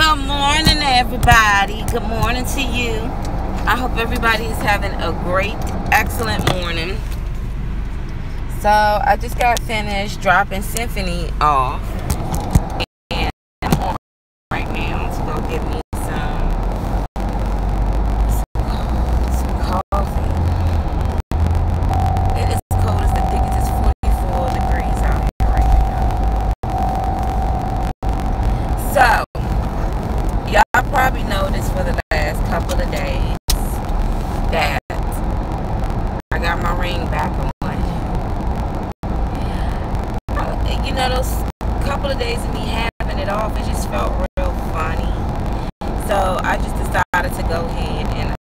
Good morning, everybody. Good morning to you. I hope everybody is having a great, excellent morning. So, I just got finished dropping Symphony off. And I'm on right now to go get me some coffee. It is cold as I think it's 44 degrees out here right now. So, y'all probably noticed for the last couple of days that I got my ring back on. You know, those couple of days of me having it off, it just felt real funny. So I just decided to go ahead and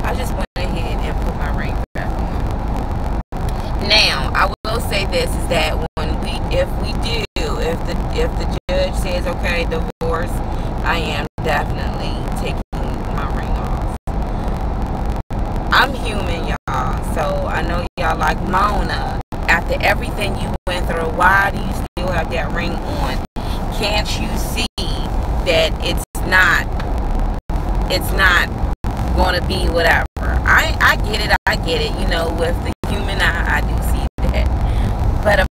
I just went ahead and put my ring back on. Now, I will say this is that if the judge says okay, divorce, I am definitely taking my ring off. I'm human, y'all, so I know y'all like Mona. After everything you went through, why do you still have that ring on? Can't you see that it's not going to be whatever? I get it, you know, with the human eye, I do see that. But a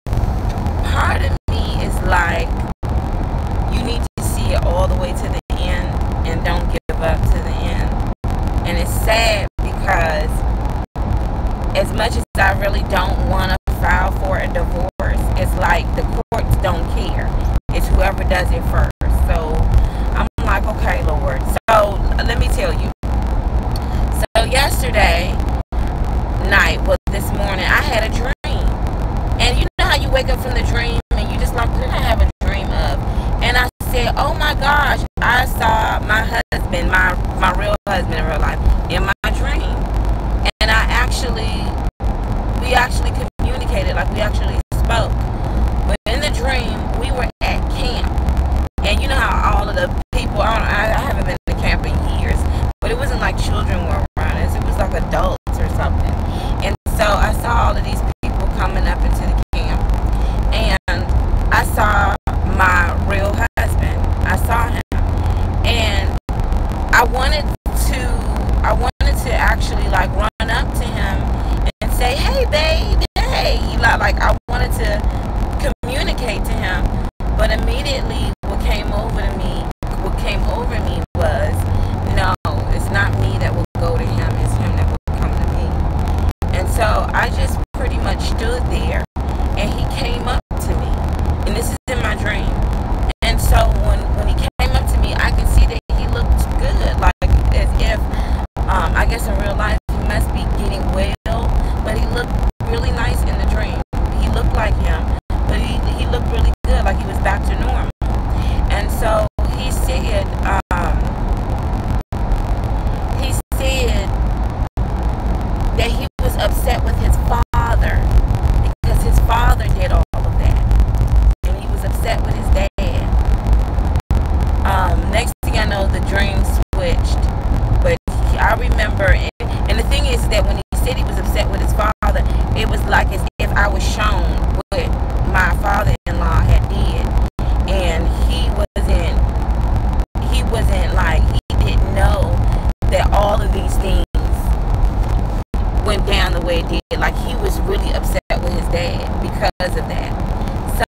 part of me is like, you need to see it all the way to the end and don't give up to the end. And it's sad because as much as I really don't want to file for a divorce, it's like the courts don't care. It's whoever does it first. So I'm like, okay, Lord. So let me tell you. So yesterday night, well, this morning, I had a dream. And you know how you wake up from the dream and you just like, what did I have a dream of? And I said, oh my gosh, I saw my husband, my real husband in real life, in my dream. And we actually communicated, like we actually spoke. But in the dream, we were at camp. And you know how all of the people, I haven't been to camp in years, but it wasn't like children were around us. It was like adults or something. And so I saw all of these people coming up into the camp. And I saw my real husband. I saw him. And I wanted to actually like run up to him and say, hey babe, hey, like I wanted to communicate to him, but immediately what came over me was, no, it's not me that will go to him, it's him that will come to me. And so I just pretty much stood there and he came up to me, and this is in my dream. And so when he came up to me, I could see that he looked good, like as if I guess in real life he must be getting well, but he looked really nice in the dream. He looked like him, but he looked really good, like he was back to normal. And so he said that he was upset with his father because his father did all of that, and he was upset with his dad. Next thing I know, the dream switched. But I remember, and the thing is that when he said he was upset with his father, it was like as if I was shown what my father-in-law had did, and he wasn't like, he didn't know that all of these things went down the way it did. Like, he was really upset with his dad because of that.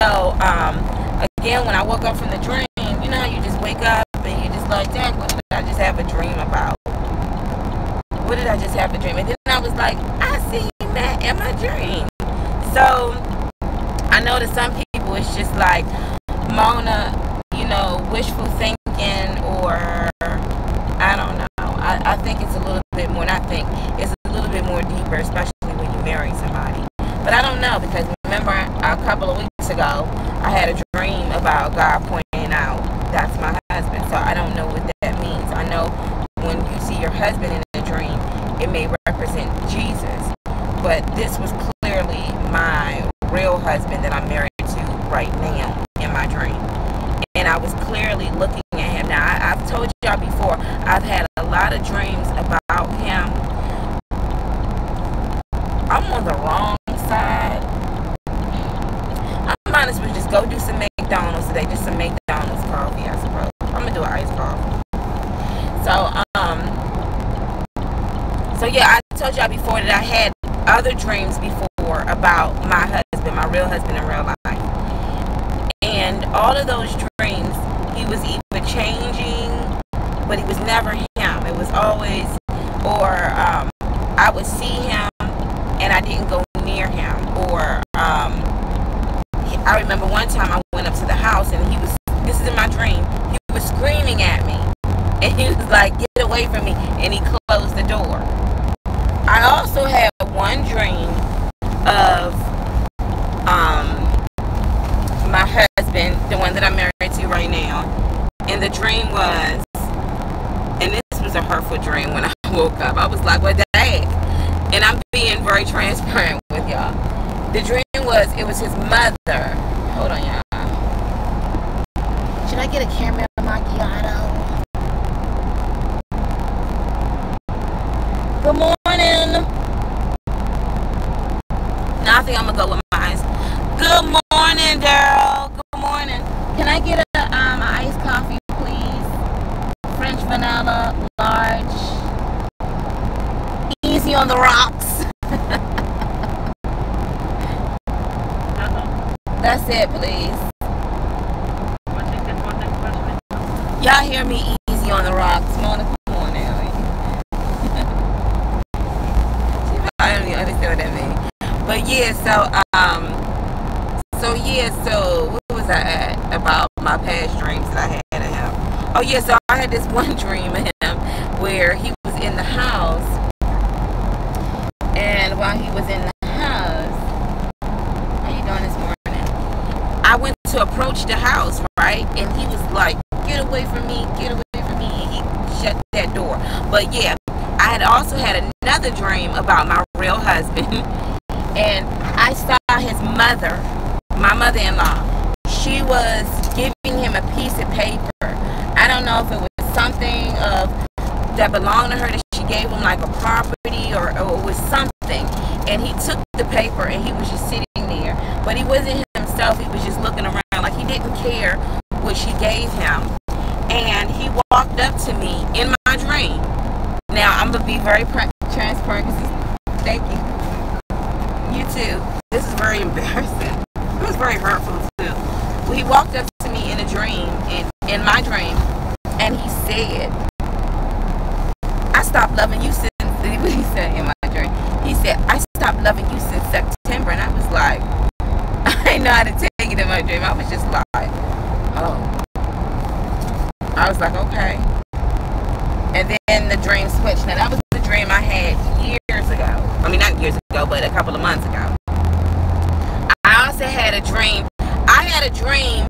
So again, when I woke up from the dream, you know how you just wake up and you just like, dang, what did I just have a dream about? What did I just have a dream? And then I was like, I see that in my dream. So I know to some people it's just like, Mona, you know, wishful thinking, or I don't know. I think it's a little bit more, not think, it's a little bit more deeper, especially when you marry somebody. But I don't know, because remember a couple of weeks ago, I had a dream about God pointing out, that's my husband. So I don't know what that means. I know when you see your husband in a dream, it may represent Jesus. But this was clearly my real husband that I'm married to right now in my dream. And I was clearly looking at him. Now, I've told y'all before, I've had a lot of dreams about him. I'm on the wrong side. I might as well just go do some McDonald's today, just some McDonald's coffee. yeah, I told y'all before that I had other dreams before about my husband, my real husband in real life. And all of those dreams, he was either changing, but he was never him. It was always, or I would see him and I didn't go near him. Or I remember one time I went up to the house and he was, this is in my dream, he was screaming at me. And he was like, get away from me. And he closed the door. I also had one dream of my husband, the one that I'm married to right now. And the dream was, and this was a hurtful dream when I woke up. I was like, what the heck? And I'm being very transparent with y'all. The dream was, it was his mother. Hold on, y'all. Should I get a caramel macchiato? Good morning. Now I think I'm gonna go with my eyes. Good morning, Daryl. Good morning. Can I get a iced coffee, please? French vanilla, large. Easy on the rocks. That's it, please. Y'all hear me? Easy on the rocks. Monica, come on now. I don't even understand what that means. But yeah, so what was I at about my past dreams that I had of him? Oh yeah, so I had this one dream of him where he was in the house, and while he was in the house, how you doing this morning? I went to approach the house, right? And he was like, get away from me, get away from me. And he shut that door. But yeah, I had also had another dream about my real husband. And I saw his mother, my mother-in-law. She was giving him a piece of paper. I don't know if it was something that belonged to her that she gave him, like a property, or it was something. And he took the paper and he was just sitting there. But he wasn't himself. He was just looking around like he didn't care what she gave him. And he walked up to me in my dream. Now, I'm going to be very transparent. Thank you. You too. This is very embarrassing. It was very hurtful too. Well, he walked up to me in a dream, in my dream, and he said, I stopped loving you since, what he said in my dream, he said, I stopped loving you since September. And I was like, I didn't know how to take it in my dream. I was just like, oh. I was like, okay. And then the dream switched. Now that was the dream I had years ago. I mean, not years ago, but a couple of months ago. I also had a dream. I had a dream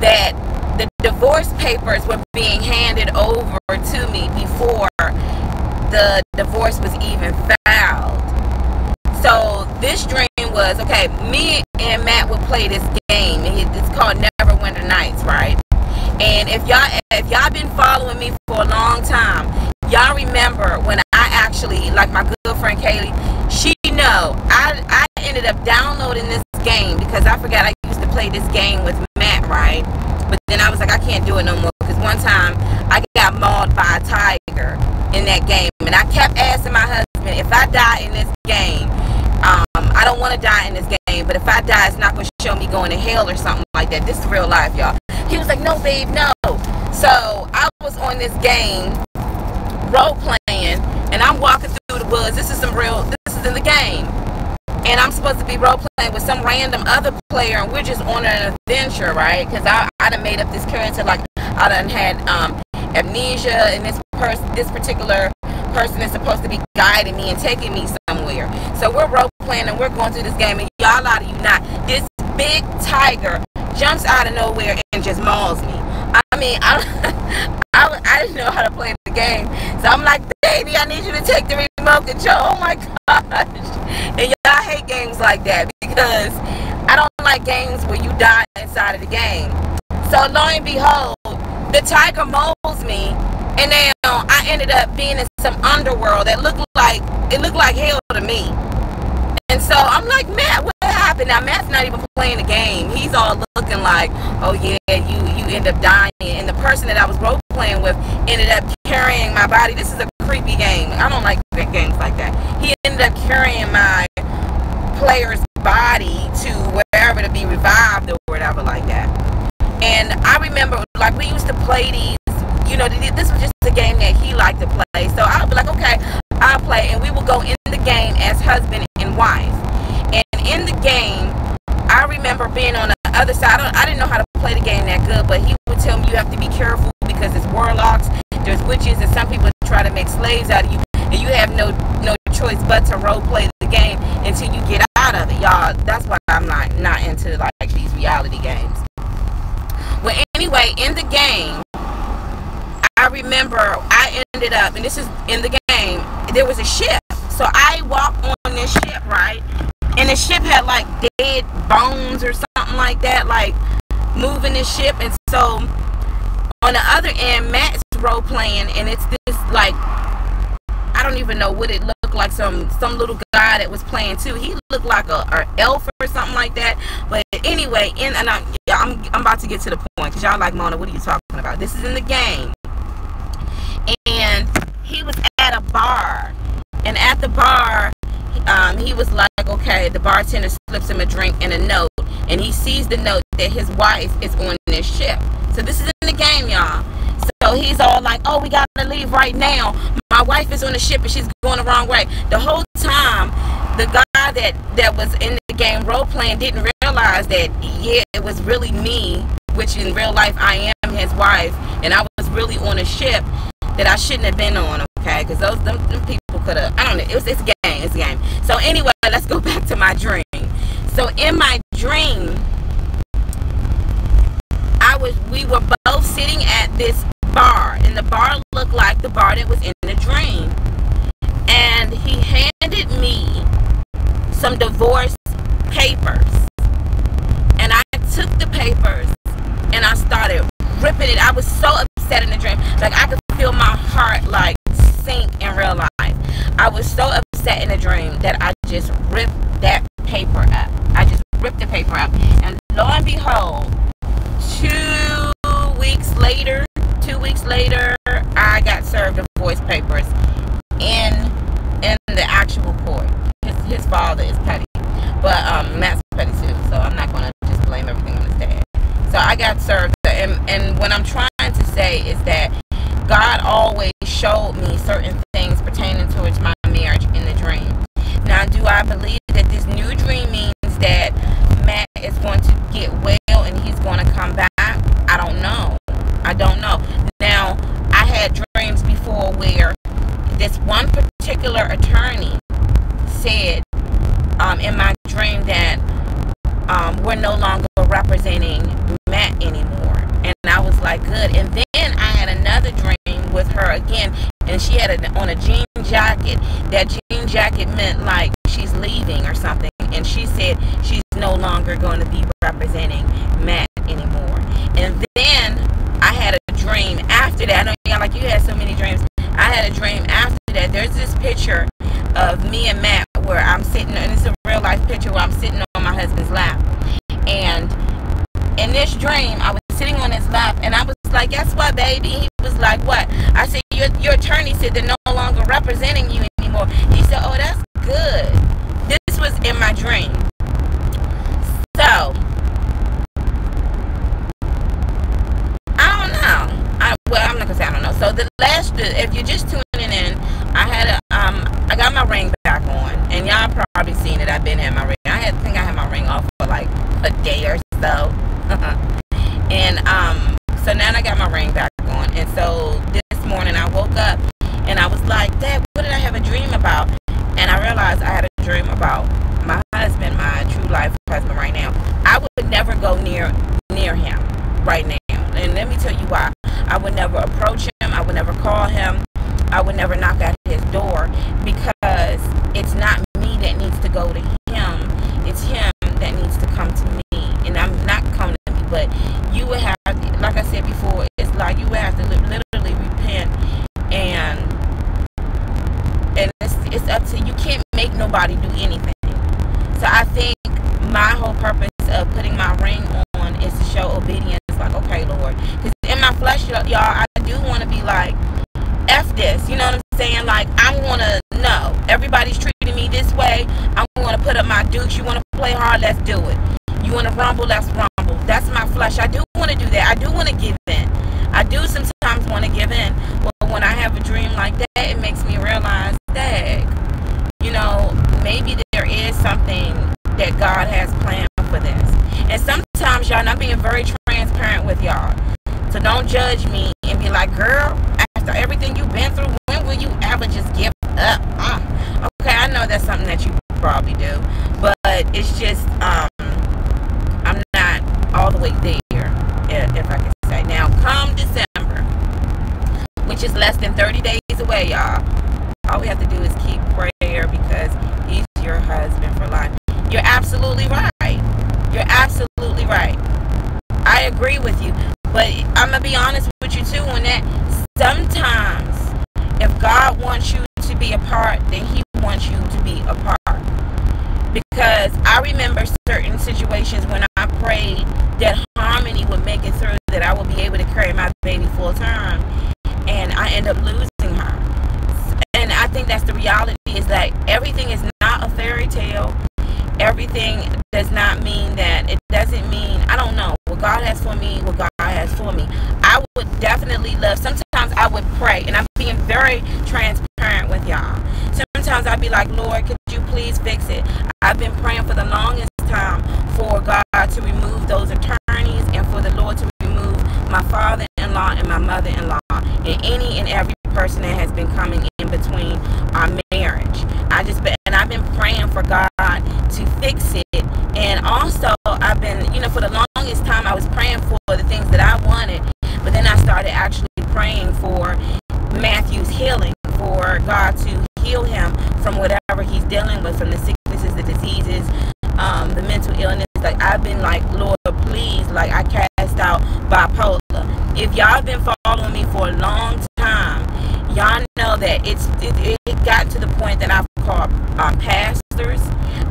that the divorce papers were being handed over to me before the divorce was even filed. So this dream was, okay, me and Matt would play this game. It's called Neverwinter Nights, right? And if y'all been following me for a long time, y'all remember when I actually, like my good friend Kaylee, she know I ended up downloading this game because I forgot I used to play this game with Matt, right? But then I was like, I can't do it no more because one time I got mauled by a tiger in that game, and I kept asking my husband, if I die in this game, I don't want to die in this game, but if I die, it's not going to show me going to hell or something like that. This is real life, y'all. He was like, no, babe, no. So I was on this game, role playing, and I'm walking through the woods. This is in the game. And I'm supposed to be role playing with some random other player, and we're just on an adventure, right? Because I done made up this character, like I done had amnesia, and this particular person is supposed to be guiding me and taking me somewhere. So we're role playing and we're going through this game, and y'all out of you not. This big tiger jumps out of nowhere and just mauls me. I mean, I didn't know how to play the game. So I'm like, baby, I need you to take the remote control. Oh my gosh. And y'all hate games like that because I don't like games where you die inside of the game. So lo and behold, the tiger mauls me, and now I ended up being in some underworld that looked like hell to me. And so I'm like, Matt, what happened? Now Matt's not even playing the game. He's all looking like, oh yeah, you end up dying. And the person that I was role playing with ended up carrying my body. This is a creepy game. I don't like games like that. He ended up carrying my player's body to wherever to be revived or whatever like that. And I remember, like, we used to play these, you know, this was just a game that he liked to play. So I would be like, okay, I'll play, and we will go in the game as husband and wife. And in the game, I remember being on the other side. I didn't know how to play the game that good, but he would tell me you have to be careful because there's warlocks, there's witches, and some people try to make slaves out of you, and you have no choice but to role play the game until you get out of it, y'all. That's why I'm not into like these reality games. Well, anyway, in the game, I remember I ended up, and this is in the game, there was a ship. So I walked on this ship, right? And the ship had like dead bones or something like that, like moving the ship. And so on the other end, Matt's role playing, and it's this like, I don't even know what it looked like. Some little guy that was playing too. He looked like a elf or something like that. But anyway, I'm about to get to the point because y'all like, Mona, what are you talking about? This is in the game, and he was at a bar, and at the bar, he was like, okay, the bartender slips him a drink and a note, and he sees the note that his wife is on this ship. So this is in the game, y'all. So he's all like, oh, we gotta leave right now. My wife is on the ship and she's going the wrong way. The whole time, the guy that was in the game role playing didn't realize that, yeah, it was really me, which in real life I am his wife, and I was really on a ship that I shouldn't have been on, okay? Because them people could have, I don't know, it's a game, it's a game. So anyway, let's go back to my dream. So in my dream, we were both sitting at this bar, and the bar looked like the bar that was in the dream. And he handed me some divorce papers, and I took the papers and I started ripping it. I was so upset in the dream, like I could feel my heart like sink in real life. I was so upset in the dream that I just ripped that paper up. I just ripped the paper up, and lo and behold, 2 weeks later, I got served divorce papers in the actual court. His father is petty, but Matt's petty too, so I'm not gonna just blame everything on his dad. So I got served, and what I'm trying to say is that God always showed me certain things pertaining towards my marriage in the dream. Now, do I believe that this new dream means that Matt is going to get well and he's going to come back? I don't know. I don't know. Now, I had dreams before where this one particular attorney said in my dream that we're no longer representing Matt anymore. And I was like, good. And then I had another dream with her again, and she had on a jean jacket. That jean jacket meant like she's leaving or something, and she said she's no longer going to be representing Matt anymore. And then I had a dream after that. I know y'all like, you had so many dreams. I had a dream after that. There's this picture of me and Matt where I'm sitting, and it's a real life picture where I'm sitting on my husband's lap. And in this dream, I was sitting on his lap, and I was like, guess what, baby? He was like, what? I said, your attorney said they're no longer representing you anymore. He said, oh, that's good. This was in my dream. So, I don't know. Well, I'm not gonna say I don't know. So if you're just tuning in, I got my ring back on, and y'all probably seen it. I've been had my ring. I think I had my ring off for like a day or so. And so now I got my ring back on, and so this morning I woke up and I was like, Dad, what did I have a dream about? And I realized I had a dream about my husband, my true life husband right now. I would never go near him right now, and let me tell you why. I would never approach him. I would never call him. I would never knock at his door, because it's not me that needs to go to him. It's him that needs to come to me. And I'm not coming to me, but you would have, like I said before, it's like you would have to literally repent, and it's up to you. Can't make nobody do anything. So I think my whole purpose of putting my ring on is to show obedience. Like, okay, Lord, because in my flesh, y'all, I do want hard, let's do it. You want to rumble, let's rumble. That's my flesh. I do want to do that. I do want to give in. I do sometimes want to give in. But when I have a dream like that, it makes me realize that, you know, maybe there is something that God has planned for this. And sometimes, y'all, and I'm being very transparent with y'all. So don't judge me and be like, girl, after everything you've been through, when will you ever just give up? Okay, I know that's something that you probably do. But it's just, I'm not all the way there, if I can say. Now, come December, which is less than 30 days away, y'all, all we have to do is keep prayer because he's your husband for life. You're absolutely right. You're absolutely right. I agree with you. But I'm going to be honest with you, too, on that. Sometimes, if God wants you to be a part, then he wants you to be a part. Because I remember certain situations when I prayed that Harmony would make it through, that I would be able to carry my baby full time, and I end up losing her. And I think that's the reality, is that everything is not a fairy tale. Everything does not mean that. It doesn't mean, I don't know, what God has for me, what God has for me. I would definitely love, sometimes I would pray, and I'm being very transparent with y'all. Sometimes I'd be like, Lord, could you please fix it? I've been praying for the longest time for God to remove those attorneys and for the Lord to remove my father-in-law and my mother-in-law and any and every person that has been coming in between our marriage. I've been praying for God to fix it. And also, I've been, you know, for the longest time, I was praying for the things that I wanted. But then I started actually praying for Matthew's healing, for God to heal him from whatever he's dealing with, from the sicknesses, the diseases, the mental illness. Like, I've been like, Lord, please, like, I cast out bipolar. If y'all been following me for a long time, y'all know that it got to the point that I've called pastors.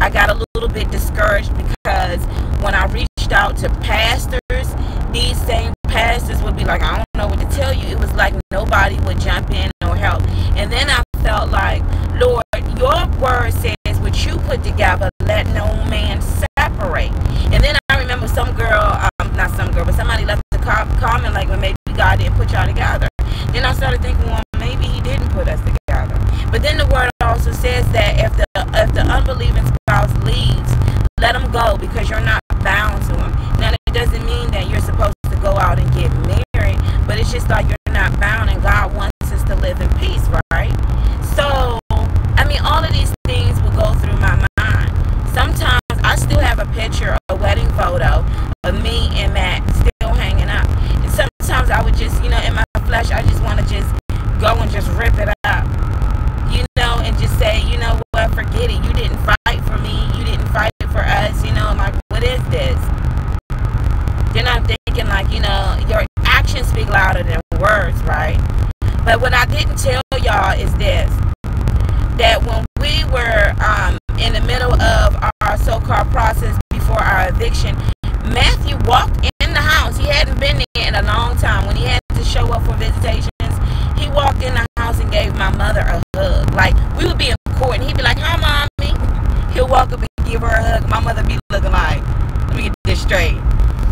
I got a little bit discouraged because when I reached out to pastors, these same pastors would be like, I don't know what to tell you. It was like nobody would jump in or help. And then I felt like, Lord, your word says what you put together, let no man separate. And then I remember some girl, not some girl, but somebody left a comment like, well, maybe God didn't put y'all together. Then I started thinking, well, maybe he didn't put us together. But then the word also says that if the unbelieving spouse leaves, let him go, because you're not bound to him. Now, that doesn't mean that you're supposed to go out and get married, but it's just like you're not bound, and God wants us to live in peace, right? So, I mean, all of these things will go through my mind. Sometimes I still have a picture, a wedding photo of me and Matt still hanging up. And sometimes I would just, you know, in my flesh, I just want to just go and just rip it up, you know, and just say, you know what, forget it. You didn't fight for me. You didn't fight for us. You know, I'm like, what is this? Then I'm thinking, like, you know, your actions speak louder than words, right? But what I didn't tell y'all is this, that when we were in the middle of our so-called process before our eviction, Matthew walked in the house. He hadn't been there in a long time. When he had to show up for visitations, he walked in the house and gave my mother a hug. Like, we would be in court, and he'd be like, hi, mommy. He'll walk up and give her a hug. My mother be looking like, let me get this straight.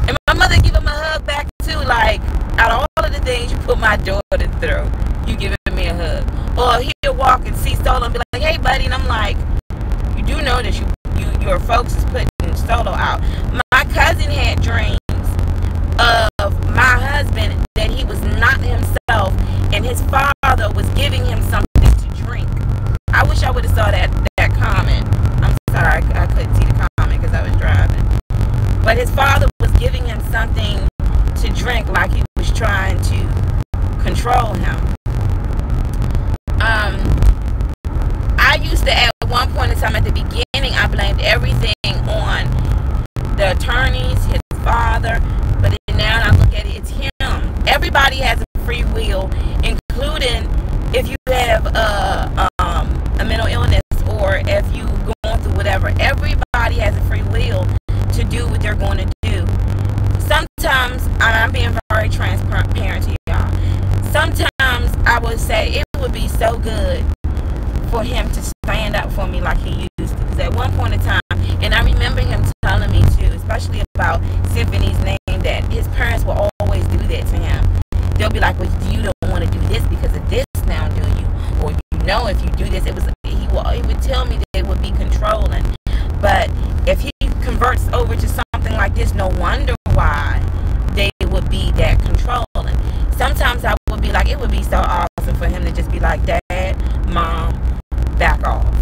And my mother give him a hug back, too. Like, out of all of the things you put my daughter through, you giving me a hug. Or he'll walk and see Solo and be like, hey, buddy. And I'm like, you do know that your folks is putting Solo out. My cousin had dreams of my husband that he was not himself, and his father was giving him something to drink. I wish I would have saw that comment. I'm sorry, I couldn't see the comment because I was driving. But his father was giving him something to drink, like he was trying to control him. I used to, at one point in time at the beginning, I blamed everything on the attorneys, his father, but now I look at it, it's him. Everybody has a free will, including if you have a mental illness or if you going through whatever. Everybody has a free will to do what they're going to do. Sometimes, I'm being very transparent to y'all, sometimes I would say it would be so good for him to stand up for me like he used to. Because at one point in time, and I remember him about Symphony's name, that his parents will always do that to him. They'll be like, well, you don't want to do this because of this now, do you? Or you know, if you do this, he would tell me that it would be controlling. But if he converts over to something like this, no wonder why they would be that controlling. Sometimes I would be like, it would be so awesome for him to just be like, Dad, Mom, back off.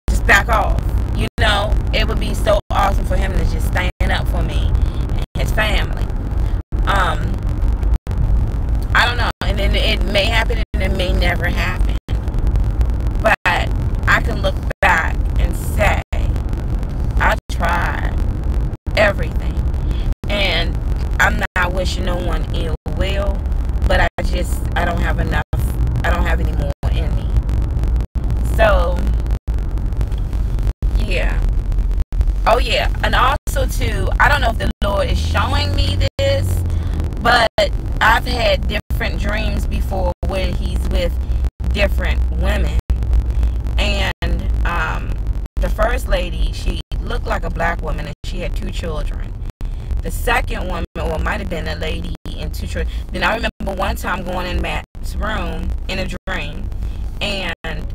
Just back off. You know, it would be so awesome for him to just stand up for me and his family. I don't know. And then it may happen and it may never happen. But I can look back and say, I tried everything. And I'm not wishing no one ill will, but I don't have enough. I don't have any more in me. So, yeah. Oh, yeah. And also, too, I don't know if the Lord is showing me this, but I've had different dreams before where he's with different women. And the first lady, she looked like a black woman, and she had 2 children. The second woman, or it might have been a lady and 2 children. Then I remember one time going in Matt's room in a dream, and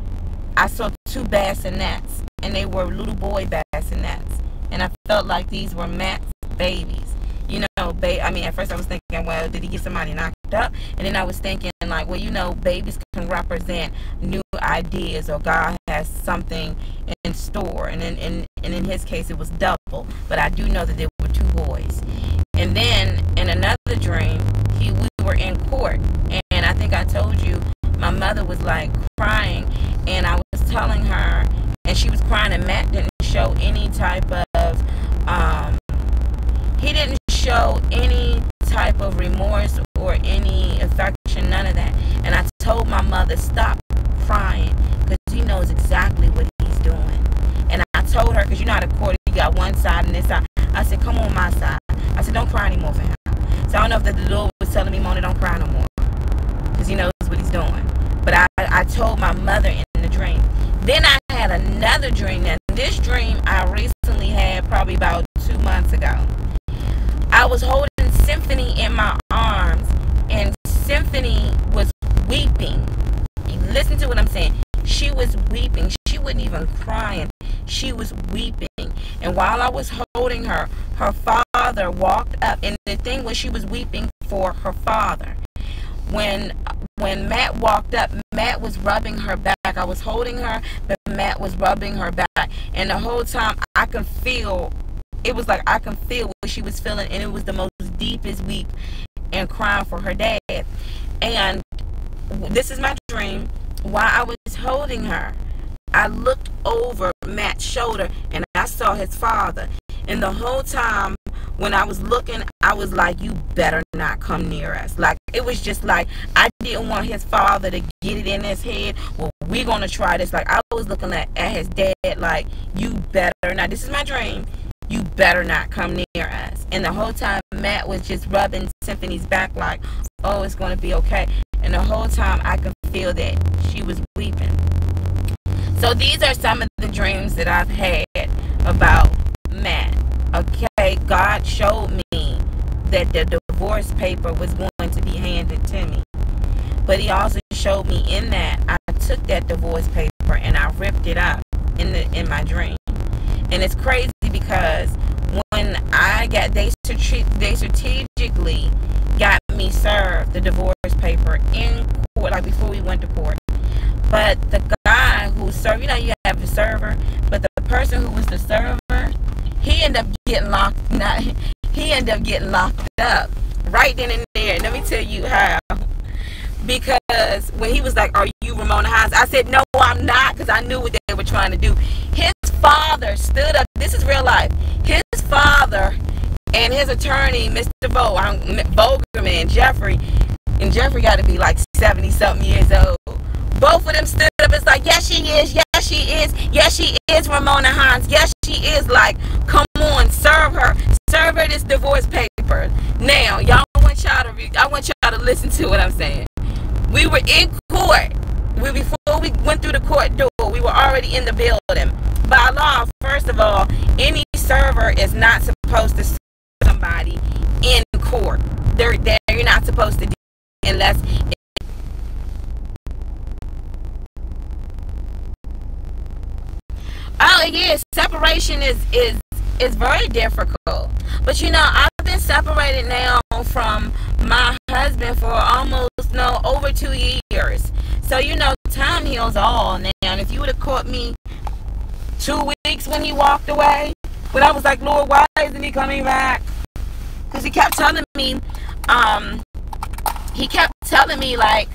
I saw 2 bassinets, and they were little boy bassinets, and I felt like these were Matt's babies. You know, I mean, at first I was thinking, well, did he get somebody knocked up? And then I was thinking, like, well, you know, babies can represent new ideas, or God has something in store. And in his case, it was double. But I do know that there were 2 boys. And then in another dream, we were in court, and I think I told you my mother was like crying, and I was telling her, and she was crying, and Matt didn't show any type of he didn't show any type of remorse or any affection, none of that. And I told my mother, stop crying, because he knows exactly what he's doing. And I told her, because you know how the court, you got one side and this side. I said, come on my side. I said, don't cry anymore for him. So I don't know if the Lord was telling me, Mona, don't cry no more, because he knows what he's doing. But I told my mother in the dream. Then I had another dream. Now, this dream I recently had probably about 2 months ago. I was holding Symphony in my arms, and Symphony was weeping. Listen to what I'm saying. She was weeping. She wasn't even crying. She was weeping. And while I was holding her, her father walked up. And the thing was, she was weeping for her father. When Matt walked up, Matt was rubbing her back. I was holding her, but Matt was rubbing her back. And the whole time I could feel, it was like I could feel what she was feeling, and it was the most deepest weep and crying for her dad. And this is my dream. While I was holding her, I looked over Matt's shoulder, and I saw his father. And the whole time when I was looking, I was like, you better not come near us. Like, it was just like, I didn't want his father to get it in his head, well, we're going to try this. Like, I was looking at his dad like, you better not. This is my dream. You better not come near us. And the whole time, Matt was just rubbing Symphony's back like, oh, it's going to be okay. And the whole time, I could feel that she was weeping. So these are some of the dreams that I've had about Matt. Okay, God showed me that the divorce paper was going to be handed to me. But he also showed me in that I took that divorce paper and I ripped it up in my dream. And it's crazy because when I got, they strategically got me served the divorce paper in court, like before we went to court. But the guy who served, you know, you have a server, but the person who was the server, he ended up getting locked up right then and there. Let me tell you how. Because when he was like, are you Ramona Hines? I said, no, I'm not, because I knew what they were trying to do. His father stood up. This is real life. His father and his attorney, Mr. Vogelman, Jeffrey, and Jeffrey got to be like 70-something years old. Both of them stood up. It's like, yes, she is. Yes, she is. Yes, she is Ramona Hines. Yes, she is. Like, come on, serve her. Serve her this divorce paper. Now, y'all want y'all to I want y'all to listen to what I'm saying. We were in court. Before we went through the court door, we we were already in the building. By law, first of all, any server is not supposed to serve somebody in court. You're not supposed to do it unless. Oh yeah, separation is very difficult. But you know, I've been separated now from my husband for almost over 2 years. So you know, time heals all now. And if you would have caught me 2 weeks when he walked away, when I was like, Lord, why isn't he coming back? Because he kept telling me, like,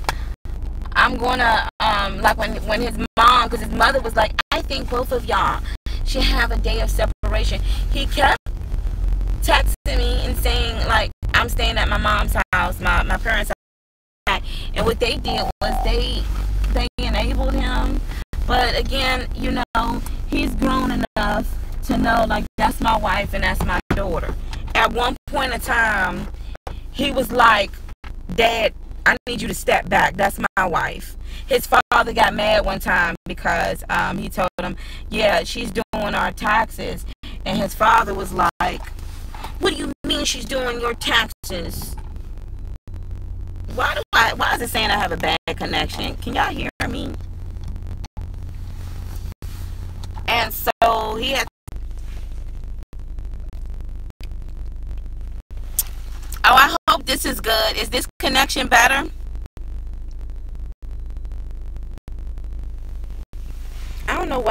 I'm gonna like when his mom, because his mother was like, I think both of y'all should have a day of separation. He kept texting me and saying, like, I'm staying at my mom's house, my parents' house. And what they did was they enabled him. But again, you know, he's grown enough to know, like, that's my wife and that's my daughter. At one point in time, he was like, Dad, I need you to step back. That's my wife. His father got mad one time because he told him, yeah, she's doing our taxes. And his father was like, what do you mean she's doing your taxes? Why is it saying I have a bad connection? Can y'all hear me? And so he had. Oh, I hope this is good. Is this connection better? I don't know why.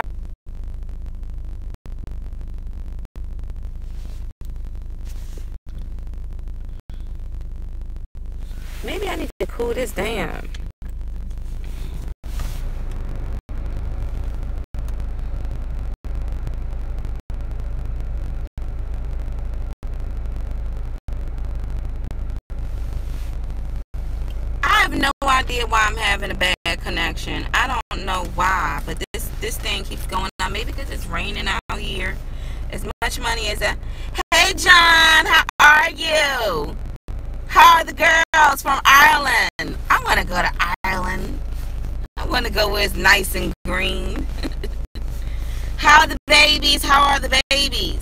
Maybe I need to cool this down. No idea why I'm having a bad connection. I don't know why, but this thing keeps going on. Maybe because it's raining out here. As much money as a. Hey John, how are you? How are the girls from Ireland? I want to go to Ireland. I want to go where it's nice and green. How are the babies? How are the babies?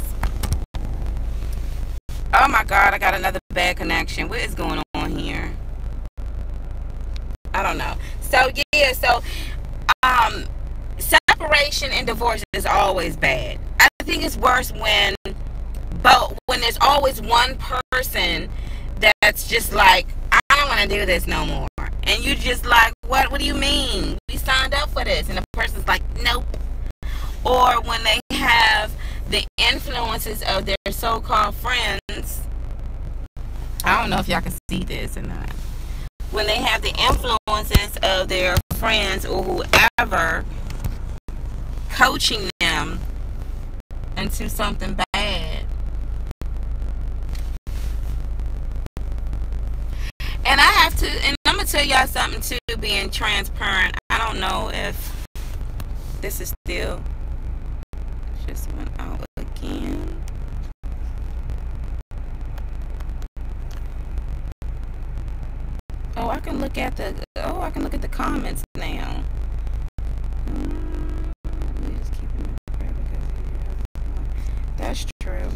Oh my God, I got another bad connection. What is going on here? I don't know. So yeah, so separation and divorce is always bad. I think it's worse when there's always one person that's just like, I don't want to do this no more. And you just like, what do you mean? We signed up for this. And the person's like, nope. Or when they have the influences of their so-called friends. I don't know if y'all can see this or not. When they have the influences of their friends or whoever coaching them into something bad. And I have to, and I'm going to tell y'all something too, being transparent. I don't know if this is still, just went out again. Oh, I can look at the comments now. That's true.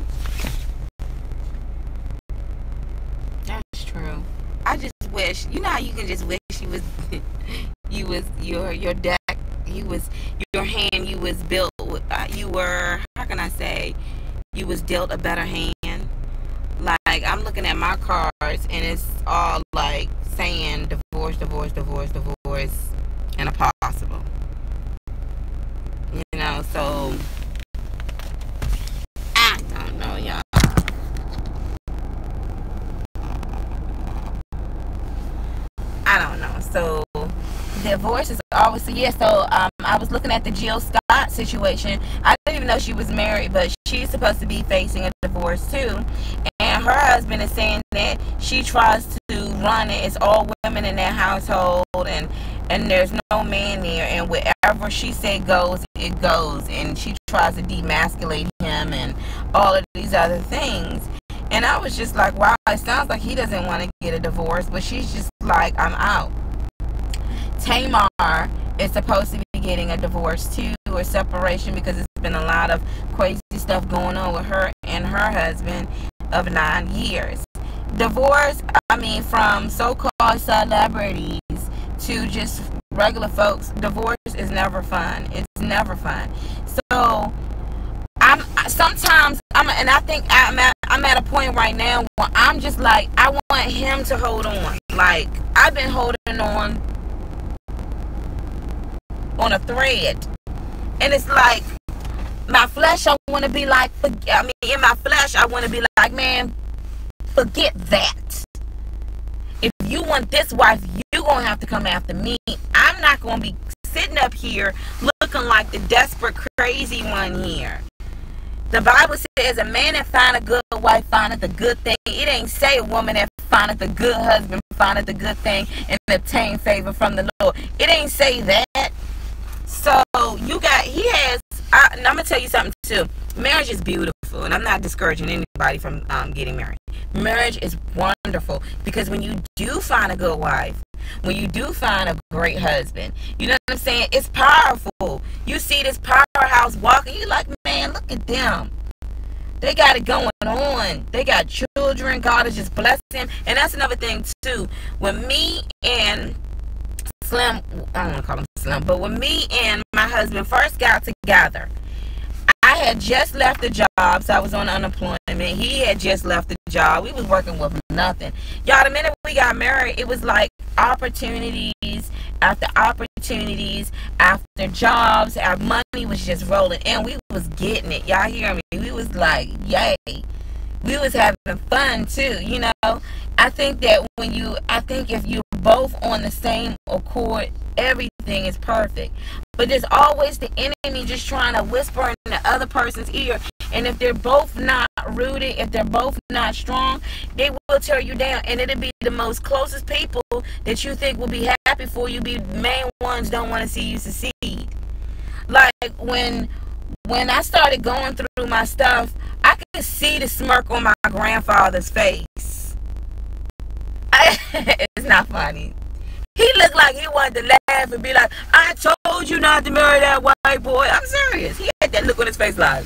That's true. I just wish, you know how you can just wish your deck, your hand, you was built with, you were, how can I say, you was dealt a better hand. Like, I'm looking at my cards and it's all like saying divorce, divorce, divorce, divorce, and impossible. You know, so I don't know, y'all. I don't know. So divorce is always, so yeah. So I was looking at the Jill Scott situation. I didn't even know she was married, but she's supposed to be facing a divorce too. And her husband is saying that she tries to run it. It's all women in that household, and there's no man there. And wherever she said goes, it goes. And she tries to demasculate him and all of these other things. And I was just like, wow, it sounds like he doesn't want to get a divorce, but she's just like, I'm out. Tamar is supposed to be getting a divorce too, or separation, because it's been a lot of crazy stuff going on with her and her husband of 9 years. Divorce, I mean, from so-called celebrities to just regular folks, divorce is never fun. It's never fun. So and I think I'm at a point right now where I'm just like, I want him to hold on. Like, I've been holding on a thread, and it's like, my flesh, I want to be like, in my flesh, I want to be like, man, forget that. If you want this wife, you're going to have to come after me. I'm not going to be sitting up here looking like the desperate, crazy one here. The Bible says, a man that find a good wife findeth a good thing. It ain't say a woman that findeth a good husband findeth a good thing and obtain favor from the Lord. It ain't say that. So I'm going to tell you something too. Marriage is beautiful, and I'm not discouraging anybody from getting married. Marriage is wonderful, because when you do find a good wife, when you do find a great husband, you know what I'm saying? It's powerful. You see this powerhouse walking, you like, man, look at them. They got it going on. They got children. God has just blessed them. And that's another thing too. When me and Slim, I don't want to call him Slim, but when me and my husband first got together, I had just left the job, so I was on unemployment. He had just left the job. We was working with nothing. Y'all, the minute we got married, it was like opportunities after opportunities after jobs. Our money was just rolling, and we was getting it. Y'all hear me? We was like, yay. We was having fun too, you know. I think that if you're both on the same accord, everything is perfect. But there's always the enemy just trying to whisper in the other person's ear. And if they're both not rooted, if they're both not strong, they will tear you down. And it'll be the most closest people that you think will be happy for you, be the main ones don't want to see you succeed. Like when I started going through my stuff, I could see the smirk on my grandfather's face. It's not funny. He looked like he wanted to laugh and be like, I told you not to marry that white boy. I'm serious. He had that look on his face like,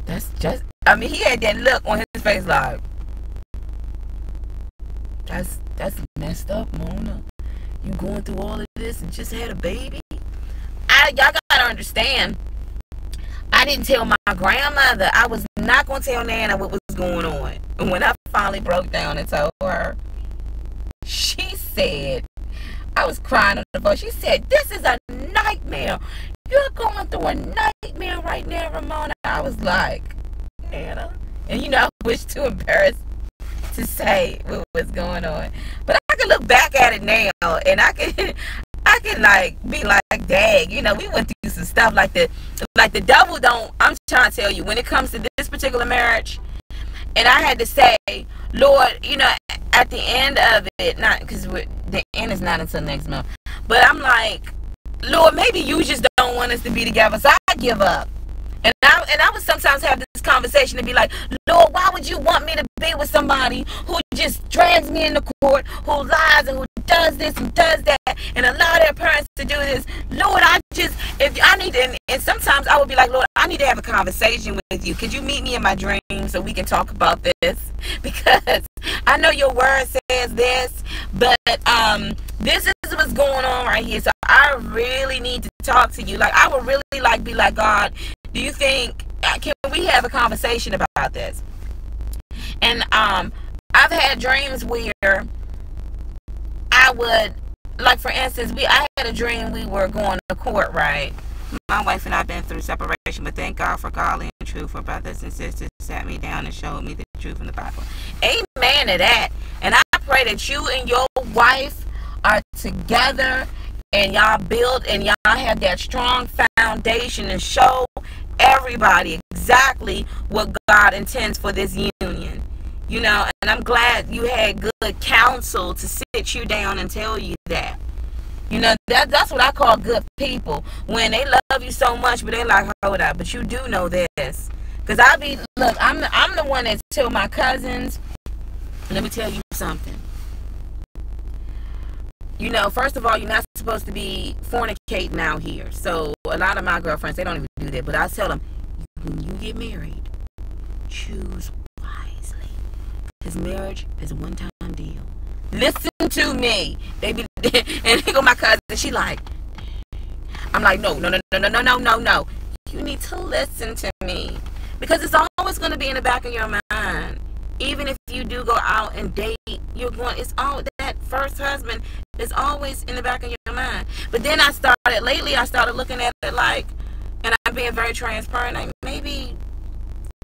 he had that look on his face like, that's messed up, Mona. You going through all of this and just had a baby? Y'all gotta understand, I didn't tell my grandmother. I was not going to tell Nana what was going on. And when I finally broke down and told her, she said, I was crying on the phone. She said, this is a nightmare. You're going through a nightmare right now, Ramona. I was like, Nana. And you know, I was too embarrassed to say what was going on. But I can look back at it now, and I can like be like, dang, you know, we went through some stuff like the devil don't. I'm trying to tell you, when it comes to this particular marriage, and I had to say, Lord, you know, at the end of it, not because the end is not until next month, but I'm like, Lord, maybe you just don't want us to be together, so I give up. And I would sometimes have this conversation and be like, Lord, why would you want me to be with somebody who just drags me into court, who lies and who does this and does that, and allow their parents to do this? Lord, and sometimes I would be like, Lord, I need to have a conversation with you. Could you meet me in my dreams so we can talk about this? Because I know your word says this, but this is what's going on right here. So I really need to talk to you. Like, I would really like be like, God, do you think, can we have a conversation about this? And I've had dreams where I would, like, for instance, I had a dream we were going to court, right? My wife and I have been through separation, but thank God for godly and truth for brothers and sisters sat me down and showed me the truth in the Bible. Amen to that. And I pray that you and your wife are together and y'all build and y'all have that strong foundation and show everybody exactly what God intends for this union. You know, and I'm glad you had good counsel to sit you down and tell you that. You know, that's what I call good people. When they love you so much, but they like, hold up, but you do know this. Because I'm the one that tell my cousins, let me tell you something. You know, first of all, you're not supposed to be fornicating out here. So a lot of my girlfriends, they don't even do that. But I tell them, when you get married, choose wisely. Because marriage is a one-time deal. Listen to me. They be, and here go my cousin. She like, I'm like, no. You need to listen to me. Because it's always going to be in the back of your mind. Even if you do go out and date, it's all that first husband is always in the back of your mind. But then I started looking at it like, and I'm being very transparent, like maybe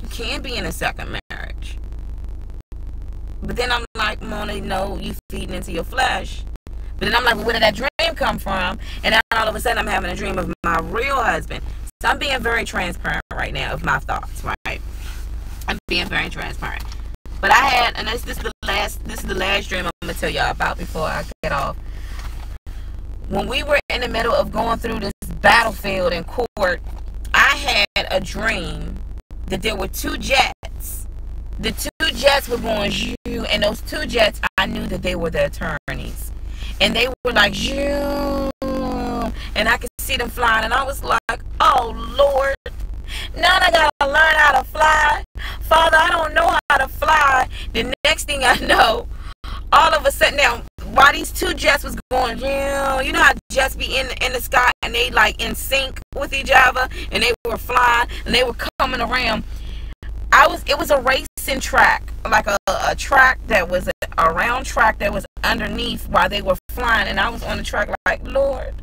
you can be in a second marriage. But then I'm like, Mona, no, you feeding into your flesh. But then I'm like, well, where did that dream come from? And then all of a sudden I'm having a dream of my real husband. So I'm being very transparent right now of my thoughts, right? I'm being very transparent. But I had, and this is the last dream I'm gonna tell y'all about before I get off. When we were in the middle of going through this battlefield in court, I had a dream that there were two jets. The two jets were going zhoo, and those two jets, I knew that they were the attorneys. And they were like zhoo, and I could see them flying, and I was like, oh Lord, now I gotta learn how to fly. Father, I don't know how to fly. The next thing I know, all of a sudden now, while these two jets was going, you know how jets be in the sky and they like in sync with each other, and they were flying and they were coming around. It was a racing track, like a track that was a round track that was underneath while they were flying, and I was on the track like, Lord,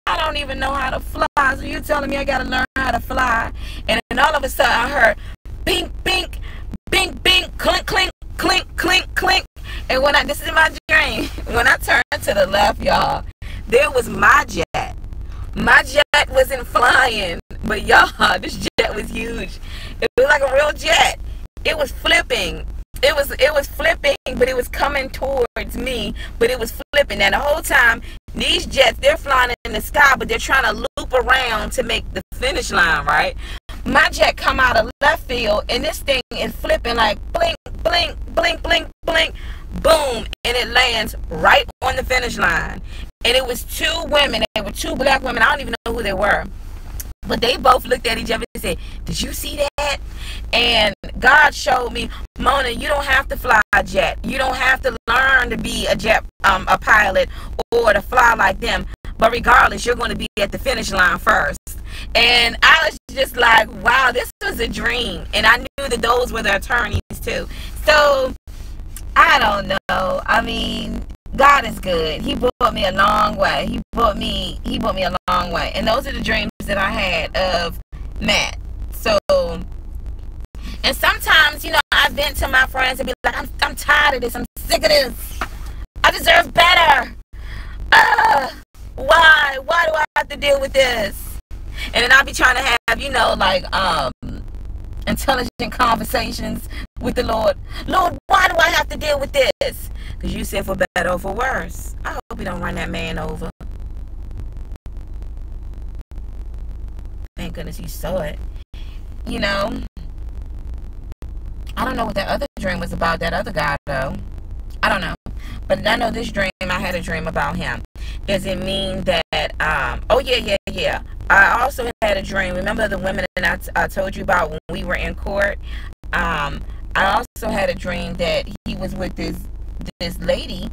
I don't even know how to fly, so you're telling me I gotta learn how to fly. And then all of a sudden I heard bink, bink, bink, bink, clink, clink, clink, clink, clink. And this is my dream, when I turned to the left, y'all, there was my jet. My jet wasn't flying, but y'all, this jet was huge. It was like a real jet. It was flipping. It was flipping, but it was coming towards me, but it was flipping. And the whole time, these jets, they're flying in the sky, but they're trying to loop around to make the finish line, right? My jet come out of left field, and this thing is flipping like blink, blink, blink, blink, blink, boom, and it lands right on the finish line. And it was two women. They were two black women. I don't even know who they were. But they both looked at each other and said, did you see that? And God showed me, Mona, you don't have to fly a jet. You don't have to learn to be a pilot or to fly like them. But regardless, you're going to be at the finish line first. And I was just like, wow, this was a dream. And I knew that those were the attorneys too. So, I don't know. I mean, God is good. He brought me a long way. He brought me a long way. And those are the dreams that I had of Matt. So, and sometimes, you know, I vent to my friends and be like, I'm tired of this. I'm sick of this. I deserve better. Why? Why do I have to deal with this? And then I'll be trying to have, you know, like, intelligent conversations with the Lord. Lord, why do I have to deal with this? Because you said for better or for worse. I hope you don't run that man over. Thank goodness you saw it. You know, I don't know what that other dream was about, that other guy, though. I don't know. But I know this dream, I had a dream about him. Does it mean that, oh, yeah. I also had a dream. Remember the women that I told you about when we were in court? I also had a dream that he was with this lady,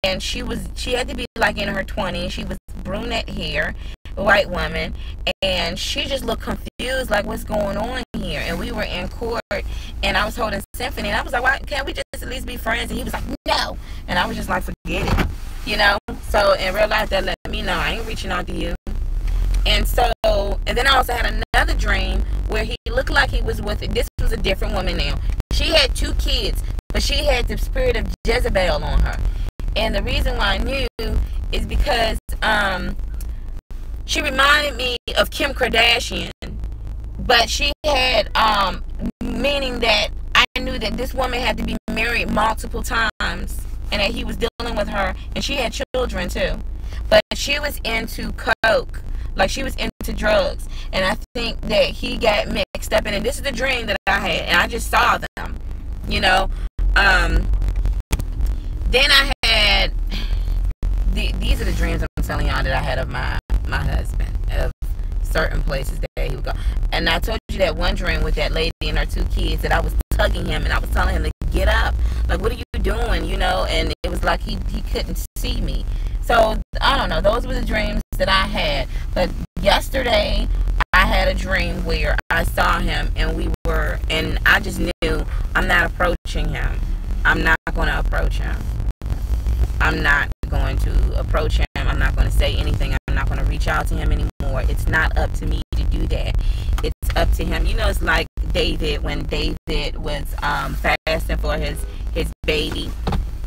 and she had to be like in her 20s. She was brunette hair, white woman, and she just looked confused, like, what's going on here? And we were in court, and I was holding Symphony, and I was like, why can't we just at least be friends? And he was like, no. And I was just like, forget it, you know? So in real life, that let me know I ain't reaching out to you. And so, and then I also had another dream where he looked like he was with, this was a different woman now. She had 2 kids, but she had the spirit of Jezebel on her. And the reason why I knew is because she reminded me of Kim Kardashian. But she had, meaning that I knew that this woman had to be married multiple times, and that he was dealing with her, and she had children too. But she was into coke. Like, she was into drugs. And I think that he got mixed up in it. This is the dream that I had. And I just saw them. You know. Then I had these are the dreams I'm telling y'all that I had of my husband, of certain places that he would go. And I told you that one dream with that lady and her 2 kids, that I was tugging him and I was telling him to get up. Like, what are you doing? You know, and it was like he couldn't see me. So I don't know. Those were the dreams that I had. But yesterday I had a dream where I saw him and I just knew I'm not approaching him. I'm not going to approach him. I'm not going to approach him. I'm not going to say anything. I'm not going to reach out to him anymore. It's not up to me to do that. It's up to him. You know, it's like David, when David was fasting for his baby,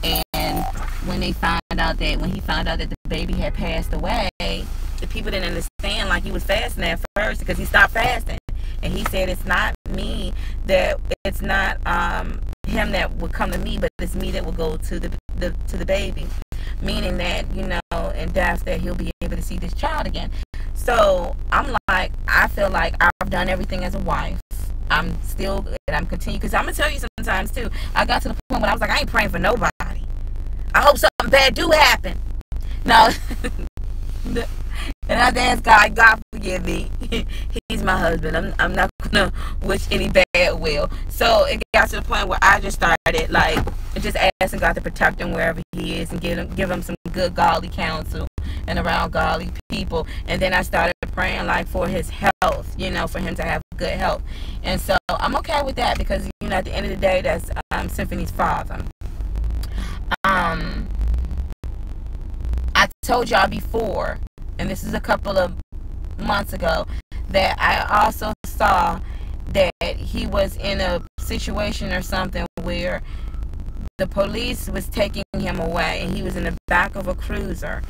and when he found out that the baby had passed away, the people didn't understand, like, he was fasting at first because he stopped fasting, and he said, it's not me, that it's not him that would come to me, but it's me that will go to the baby, meaning that, you know, in death, that he'll be able to see this child again. So I'm like, I feel like I've done everything as a wife. I'm continuing, because I'm gonna tell you sometimes too, I got to the point when I was like, I ain't praying for nobody. I hope something bad do happen. No. And I asked God forgive me. He's my husband. I'm not gonna wish any bad will. So it got to the point where I just started, like, just asking God to protect him wherever he is, and give him some good godly counsel and around godly people. And then I started praying, like, for his health, you know, for him to have good health. And so I'm okay with that, because, you know, at the end of the day, that's Symphony's father. I told y'all before, and this is a couple of months ago, that I also saw that he was in a situation or something where the police was taking him away, and he was in the back of a cruiser.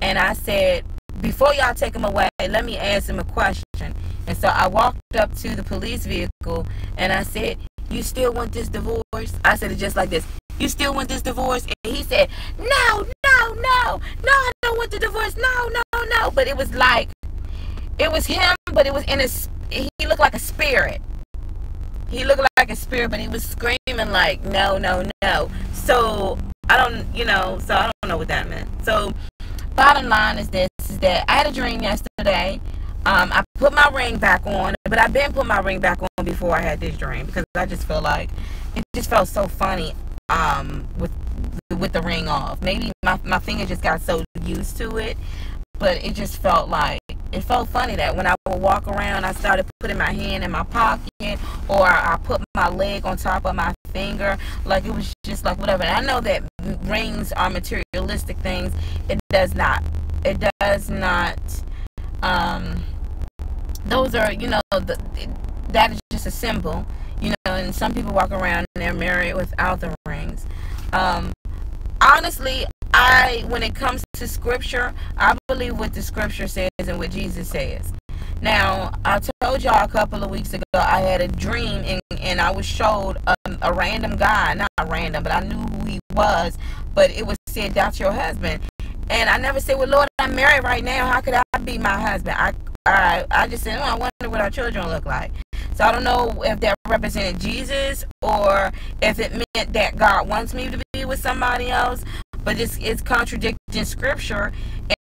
And I said, before y'all take him away, let me ask him a question. And so I walked up to the police vehicle and I said, you still want this divorce? I said it just like this. You still want this divorce? And he said, no, I don't want the divorce. No. But it was like, it was him, but it was he looked like a spirit. He looked like a spirit, but he was screaming like, no. So I don't know what that meant. So bottom line is this, is that I had a dream yesterday. I put my ring back on, but I've been putting my ring back on before I had this dream, because I just feel like it just felt so funny with the ring off. Maybe my finger just got so used to it, but it just felt like, it felt funny that when I would walk around, I started putting my hand in my pocket, or I put my leg on top of my finger, like it was just like whatever. And I know that rings are materialistic things. It does not those are, you know, that is just a symbol, you know, and some people walk around and they're married without the rings. Honestly, when it comes to scripture, I believe what the scripture says and what Jesus says. Now, I told y'all a couple of weeks ago I had a dream, and I was showed a random guy, not random, but I knew who he was, but it was said, that's your husband. And I never said, well, Lord, I'm married right now, how could I be my husband? I just said, oh, I wonder what our children look like. So I don't know if that represented Jesus, or if it meant that God wants me to be with somebody else, but it's contradicting scripture.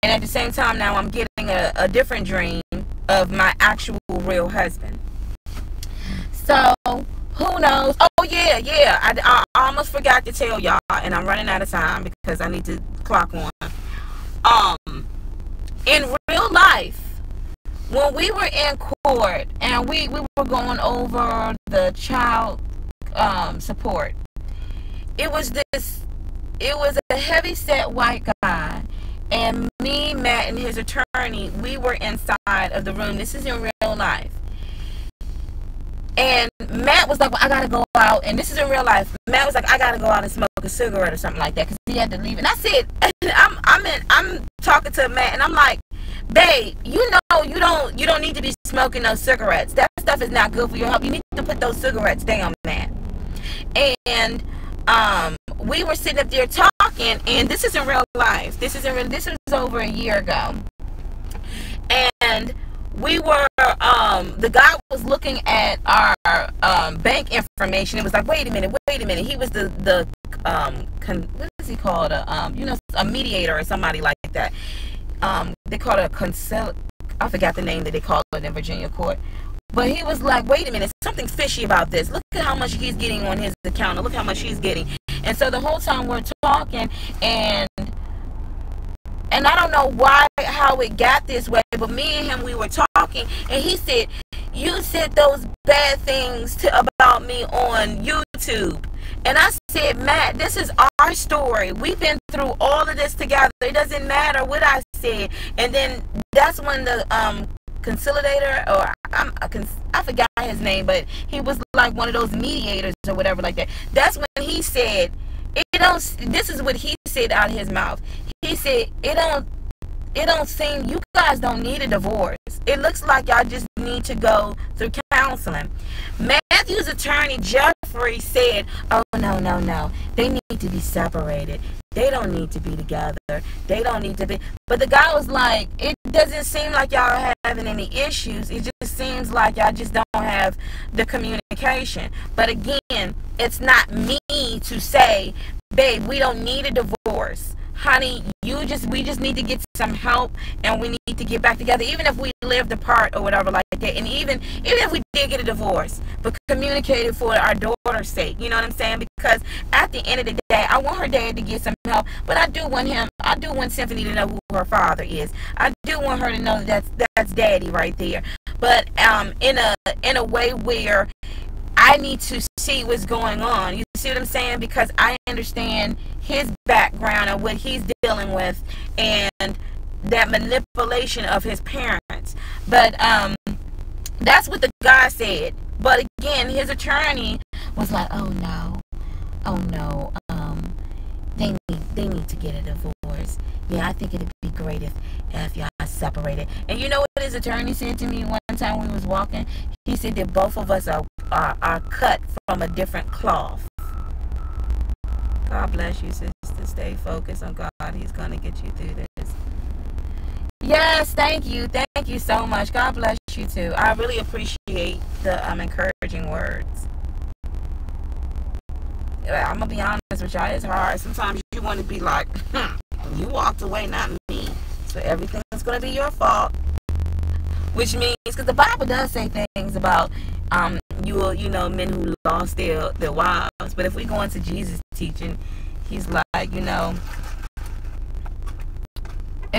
And at the same time, now I'm getting a different dream of my actual real husband. So who knows? Oh yeah, I almost forgot to tell y'all, and I'm running out of time because I need to clock on. In real life, when we were in court and we were going over the child support, it was a heavy-set white guy, and me, Matt, and his attorney, we were inside of the room. This is in real life. And Matt was like, well, I gotta go out, and this is in real life. Matt was like, I gotta go out and smoke a cigarette or something like that, because he had to leave. And I said, I'm talking to Matt, and I'm like, babe, you know, you don't need to be smoking those cigarettes. That stuff is not good for your health. You need to put those cigarettes down, Matt. And we were sitting up there talking, and this is in real life. This was over a year ago. And we were, the guy was looking at our bank information. It was like, wait a minute. He was the what is he called? A mediator or somebody like that. They call it I forgot the name that they call it in Virginia court. But he was like, wait a minute, something's fishy about this. Look at how much he's getting on his account. Look how much she's getting. And so the whole time we're talking, and I don't know how it got this way, but me and him, we were talking, and he said, you said those bad things about me on YouTube. And I said, Matt, this is our story. We've been through all of this together. It doesn't matter what I said. And then that's when the conciliator, or I forgot his name, but he was like one of those mediators or whatever like that. That's when he said, this is what he said out of his mouth. He said, it don't seem, you guys don't need a divorce. It looks like y'all just need to go through counseling. Matthew's attorney, Jeffrey, said, oh, no. They need to be separated. They don't need to be together. They don't need to be. But the guy was like, it doesn't seem like y'all are having any issues. It just seems like y'all just don't have the communication. But again, it's not me to say, babe, we don't need a divorce. Honey, we just need to get some help, and we need to get back together, even if we lived apart or whatever like that. And even if we did get a divorce, but communicate it for our daughter's sake. You know what I'm saying? Because at the end of the day, I want her dad to get some help, but I do want Symphony to know who her father is. I do want her to know that's daddy right there. But in a way where I need to see what's going on. You see what I'm saying? Because I understand his background and what he's dealing with, and that manipulation of his parents. But that's what the guy said. But again, his attorney was like, oh no, they need to get a divorce. Yeah, I think it'd be great if y'all separated. And you know what his attorney said to me one time when we was walking? He said that both of us are cut from a different cloth. God bless you, sister. Stay focused on God. He's going to get you through this. Yes, thank you. Thank you so much. God bless you too. I really appreciate the encouraging words. I'm going to be honest with y'all. It's hard. Sometimes you want to be like, you walked away, not me. So everything's going to be your fault. Which means, because the Bible does say things about men who lost their wives. But if we go into Jesus' teaching, he's like, and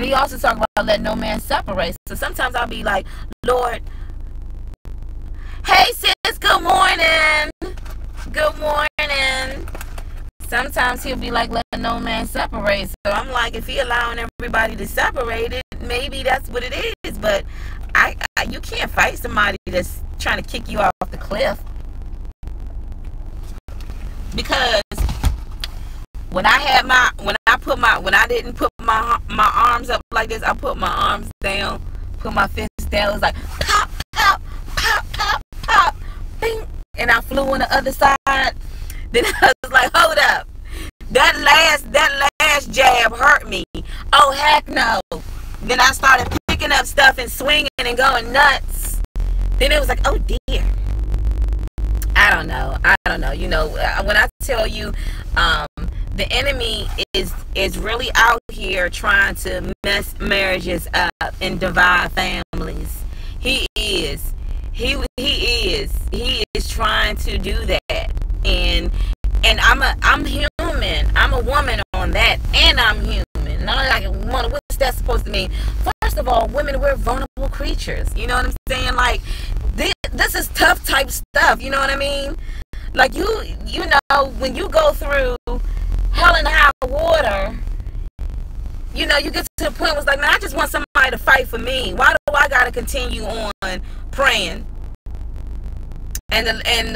he also talks about let no man separate. So sometimes I'll be like, Lord, hey sis, good morning. Good morning. Sometimes he'll be like, let no man separate. So I'm like, if he allowing everybody to separate it, maybe that's what it is. But you can't fight somebody that's trying to kick you off the cliff. Because when I didn't put my arms up like this, I put my arms down, put my fists down. It was like pop, pop, pop, pop, pop, bing, and I flew on the other side. Then I was like, hold up, that last jab hurt me. Oh heck no. Then I started picking up stuff and swinging and going nuts. Then it was like, oh dear. I don't know. When I tell you, the enemy is really out here trying to mess marriages up and divide families. He is trying to do that. And I'm human. I'm a woman on that, and I'm human. And I'm like, what's that supposed to mean? First of all, women, we're vulnerable creatures. You know what I'm saying? Like, this is tough type stuff. You know what I mean? Like, you know, when you go through hell and high water, you get to the point where it's like, man, I just want somebody to fight for me. Why do I got to continue on praying? And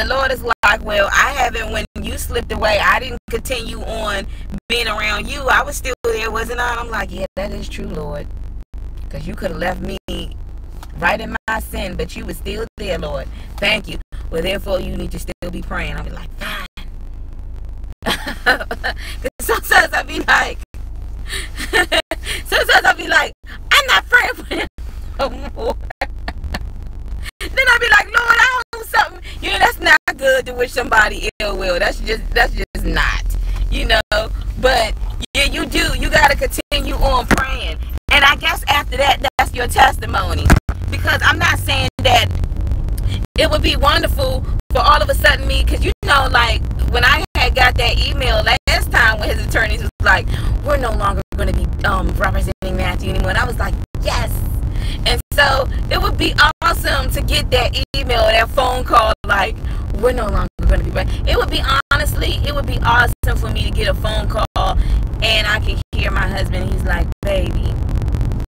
the Lord is like, well, I haven't, when you slipped away, I didn't continue on being around you. I was still there, wasn't I? I'm like, yeah, that is true, Lord. Because you could have left me right in my sin, but you were still there, Lord. Thank you. Well, therefore, you need to still be praying. I'll be like, fine. Sometimes I'll be like, I'm not praying for him no more. Then I'll be like, Lord, I don't do something. That's not good to wish somebody ill will. That's just not. you know. But yeah, you do. You got to continue on praying. And I guess after that, that's your testimony. Because I'm not saying that it would be wonderful for all of a sudden me, because you know, like when I had got that email last time when his attorneys was like, we're no longer going to be representing Matthew anymore. And I was like, yes. And so it would be awesome to get that email or that phone call like, we're no longer going to be it would be, honestly, it would be awesome for me to get a phone call and I can hear my husband. He's like, baby,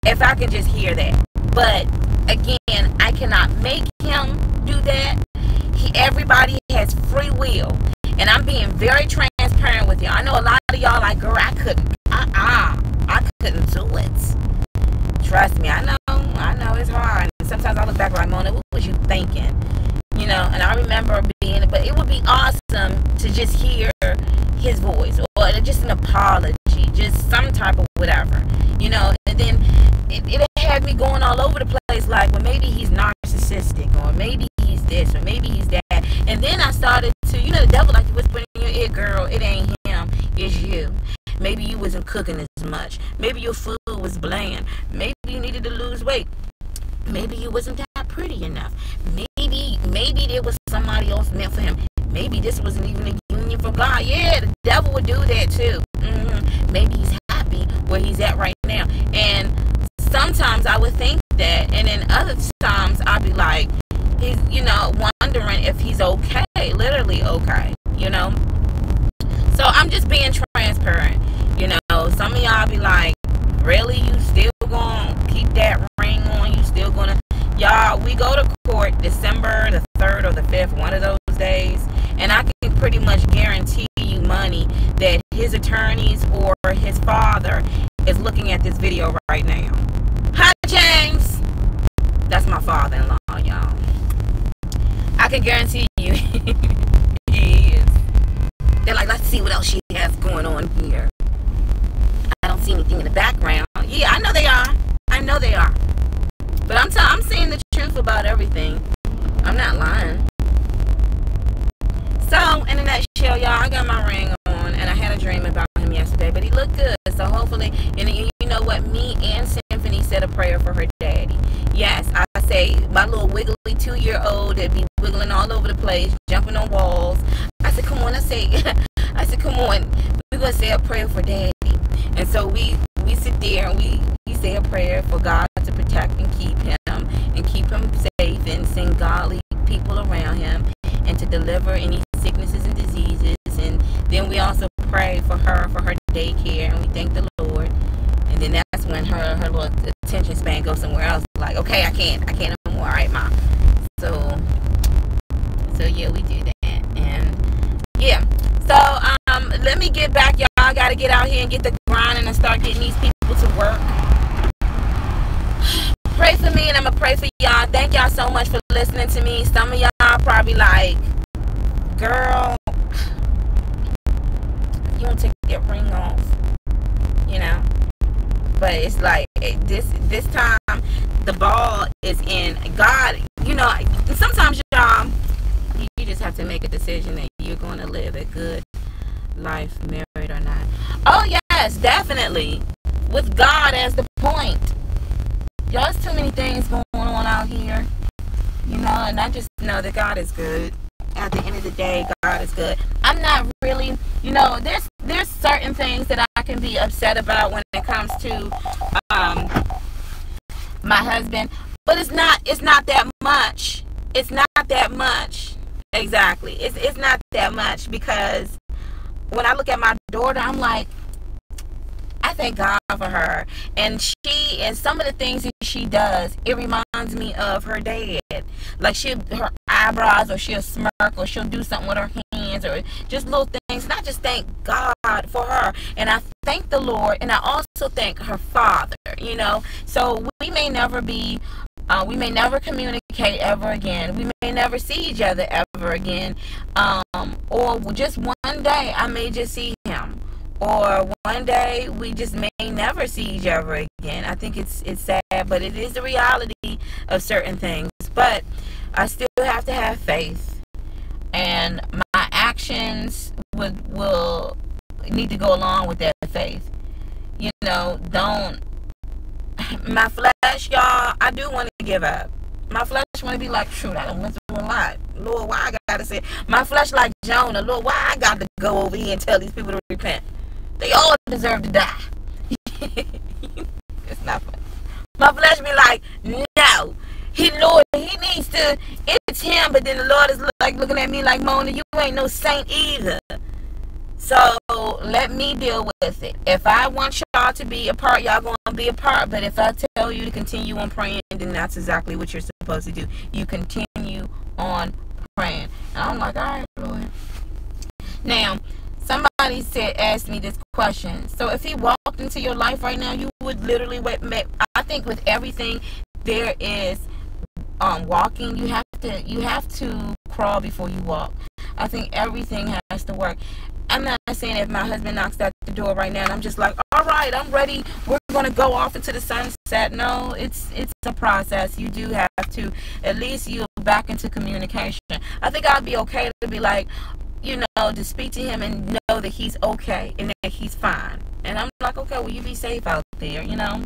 if I could just hear that. But again, I cannot make him do that. Everybody has free will. And I'm being very transparent with y'all. I know a lot of y'all like, girl, I couldn't. I couldn't do it. Trust me, I know it's hard. And sometimes I look back like, Mona, what was you thinking? You know, and I remember but it would be awesome to just hear his voice or just an apology, just some type of whatever, you know. And then it had me going all over the place, like, well, maybe he's narcissistic, or maybe he's this, or maybe he's that. And then I started to, you know, the devil like to whisper in your ear, girl, it ain't him, it's you. Maybe you wasn't cooking as much. Maybe your food was bland. Maybe you needed to lose weight. Maybe you wasn't that pretty enough. Maybe there was somebody else meant for him. Maybe this wasn't even a union for God. Yeah, the devil would do that too. Maybe he's happy where he's at right now. And sometimes I would think that, and then other times I'll be like, he's, you know, wondering if he's okay, literally okay, you know. So I'm just being transparent, you know. Some of y'all be like, really, you still gonna keep that ring on? You still gonna? Y'all, we go to court December the 3rd or the 5th, one of those days, and I can pretty much guarantee you money that his attorneys or his father is looking at this video right now. Hi, James. That's my father-in-law, y'all. I can guarantee you he is. They're like, let's see what else she has going on here. I don't see anything in the background. Yeah, I know they are. I know they are. But I'm saying the truth about everything. I'm not lying. So, in a nutshell, y'all, I got my ring on, and I had a dream about him yesterday, but he looked good. So, hopefully, and you know what? Me and Symphony said a prayer for her daddy. Yes, I say, my little wiggly 2-year-old that be wiggling all over the place, jumping on walls. I said, come on. I said, come on. We're going to say a prayer for daddy. And so, we sit there and we say a prayer for God to protect and keep him safe and send godly people around him and to deliver any sicknesses and diseases. And then we also pray for her daycare, and we thank the Lord. And then that's when her little attention span goes somewhere else, like, okay, I can't no more. All right, Mom. So yeah, we do that. And yeah, so let me get back, y'all. I gotta get out here and get the grinding and start getting these people to work. Pray for me, and I'm gonna pray for y'all. Thank y'all so much for listening to me. Some of y'all probably like, girl, you don't take that ring off, you know. But it's like this time the ball is in God. You know, sometimes y'all, you just have to make a decision that you're going to live a good life, married or not. Oh yes, definitely, with God as the point. Y'all, there's too many things going on out here, you know, and I just know that God is good. At the end of the day, God is good. I'm not really, you know, there's certain things that I can be upset about when it comes to my husband, but it's not that much. It's not that much. Exactly. It's not that much, because when I look at my daughter, I'm like, I thank God for her, and some of the things that she does, it reminds me of her dad. Like her eyebrows, or she'll smirk, or she'll do something with her hands, or just little things. And I just thank God for her, and I thank the Lord, and I also thank her father. You know, so we may never communicate ever again. We may never see each other ever again, or just one day I may just see him. Or one day we just may never see each other again. I think it's sad, but it is the reality of certain things. But I still have to have faith, and my actions will need to go along with that faith. You know, don't. My flesh, y'all, I do want to give up. My flesh want to be like, shoot, I done went through a lot. Lord, why I gotta say? My flesh like Jonah. Lord, why I got to go over here and tell these people to repent? They all deserve to die. It's not funny. My flesh be like, no. Lord, he needs to. It's him. But then the Lord is like looking at me like, Mona, you ain't no saint either. So let me deal with it. If I want y'all to be a part, y'all gonna be a part. But if I tell you to continue on praying, then that's exactly what you're supposed to do. You continue on praying. And I'm like, all right, Lord. Now, somebody asked me this question. So if he walked into your life right now, you would literally wait. I think with everything there is walking, you have to crawl before you walk. I think everything has to work. I'm not saying if my husband knocks at the door right now and I'm just like, all right, I'm ready, we're going to go off into the sunset. No, it's a process. You do have to, at least you're back into communication. I think I'd be okay to be like, you know, to speak to him and know that he's okay and that he's fine. And I'm like, okay, well, you be safe out there, you know.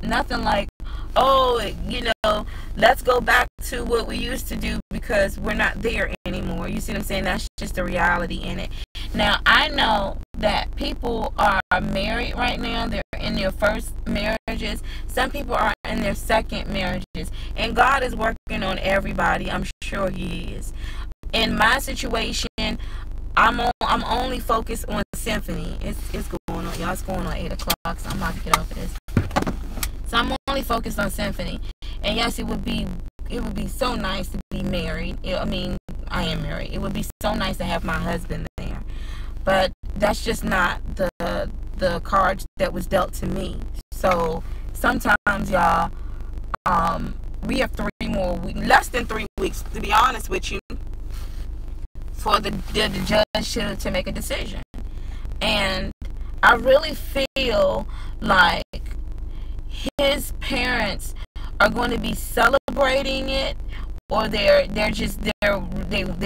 Nothing like, oh, you know, let's go back to what we used to do because we're not there anymore. You see what I'm saying? That's just the reality in it. Now, I know that people are married right now. They're in their first marriages. Some people are in their second marriages. And God is working on everybody. I'm sure he is. In my situation, I'm only focused on symphony. It's going on. Y'all, it's going on 8 o'clock, so I'm about to get off of this. So I'm only focused on symphony. And yes, it would be so nice to be married. I mean, I am married. It would be so nice to have my husband there. But that's just not the cards that was dealt to me. So sometimes, y'all, we have less than 3 weeks, to be honest with you, for the judge to make a decision. And I really feel like his parents are going to be celebrating it, or they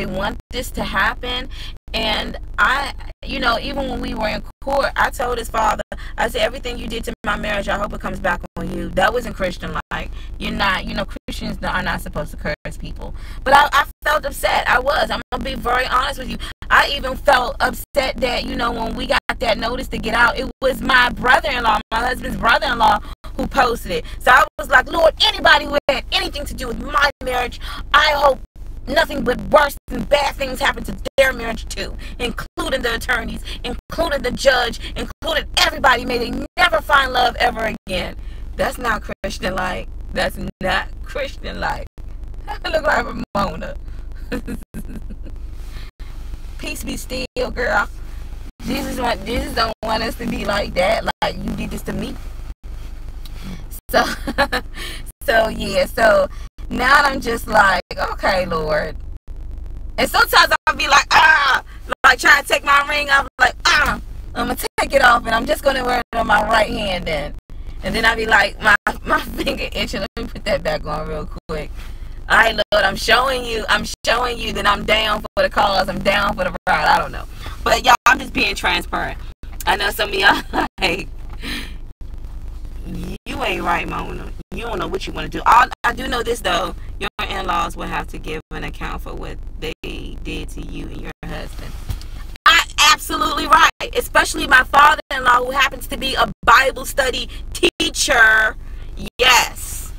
want this to happen. And I, you know, even when we were in court, I told his father, I said, everything you did to my marriage, I hope it comes back on you. That wasn't Christian-like. You're not, you know, Christians are not supposed to curse people. But I felt upset. I'm going to be very honest with you. I even felt upset that, you know, when we got that notice to get out, it was my brother-in-law, my husband's brother-in-law, who posted it. So I was like, Lord, anybody who had anything to do with my marriage, I hope nothing but worse and bad things happen to their marriage too, including the attorneys, including the judge, including everybody. May they never find love ever again. That's not Christian-like. That's not Christian-like. I look like Ramona. Peace be still, girl. Jesus don't want us to be like that. Like, you did this to me. So yeah. So now I'm just like, okay, Lord. And sometimes I'll be like, like trying to take my ring off, like, I'm gonna take it off, and I'm just gonna wear it on my right hand then. And then I'll be like, my finger itching. Let me put that back on real quick. All right, Lord, I'm showing you that I'm down for the cause. I'm down for the ride. I don't know. But y'all, I'm just being transparent. I know some of y'all like, you ain't right, Mona. You don't know what you want to do. I do know this, though. Your in-laws will have to give an account for what they did to you and your husband. Absolutely right. Especially my father-in-law, who happens to be a Bible study teacher. Yes.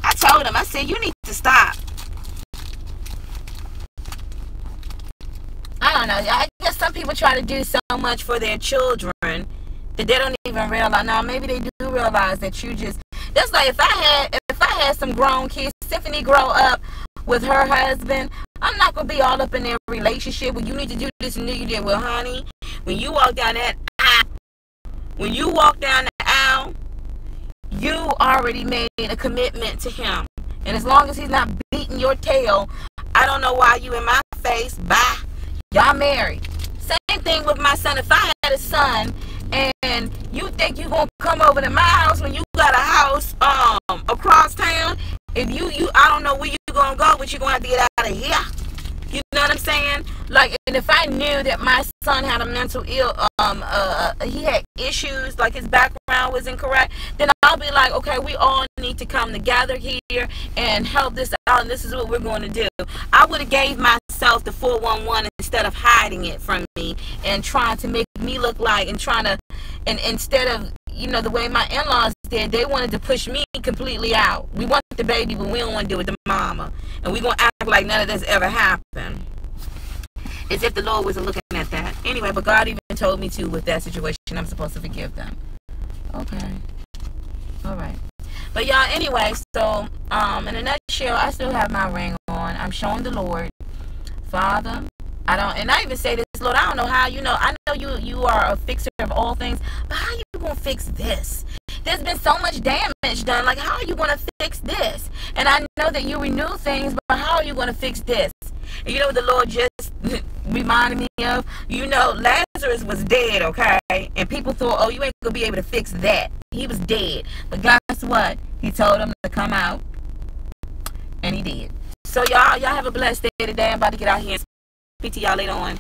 I told him, I said, you need to stop. I don't know. I guess some people try to do so much for their children that they don't even realize. Now, maybe they do realize that you just. That's like if I had some grown kids, Tiffany grow up with her husband, I'm not gonna be all up in their relationship. Well, you need to do this and you did. Well, honey, when you walk down the aisle, you already made a commitment to him. And as long as he's not beating your tail, I don't know why you in my face. Bye. Y'all married. Same thing with my son. If I had a son and you think you gonna come over to my house when you got a house across town, if you I don't know where you gonna go, but you gonna have to get out of here. You know what I'm saying? Like, and if I knew that my son had a mental he had issues, like his background was incorrect, then I'll be like, okay, we all need to come together here and help this out, and this is what we're going to do. I would have gave myself the 411 instead of hiding it from me and trying to make me look like, and instead of, you know, the way my in-laws did, they wanted to push me completely out. We want the baby, but we don't want to do it to mama, and we're going to act like none of this ever happened, as if the Lord wasn't looking at that. Anyway, but God even told me to with that situation, I'm supposed to forgive them. Okay. All right. But y'all, anyway, so in a nutshell, I still have my ring on. I'm showing the Lord, Father, and I even say this, Lord, I don't know how, you know, I know you are a fixer of all things, but how are you going to fix this? There's been so much damage done. Like, how are you going to fix this? And I know that you renew things, but how are you going to fix this? And you know what the Lord just reminded me of? You know, Lazarus was dead, okay? And people thought, oh, you ain't going to be able to fix that. He was dead. But guess what? He told him to come out. And he did. So y'all have a blessed day today. I'm about to get out here and speak to y'all later on.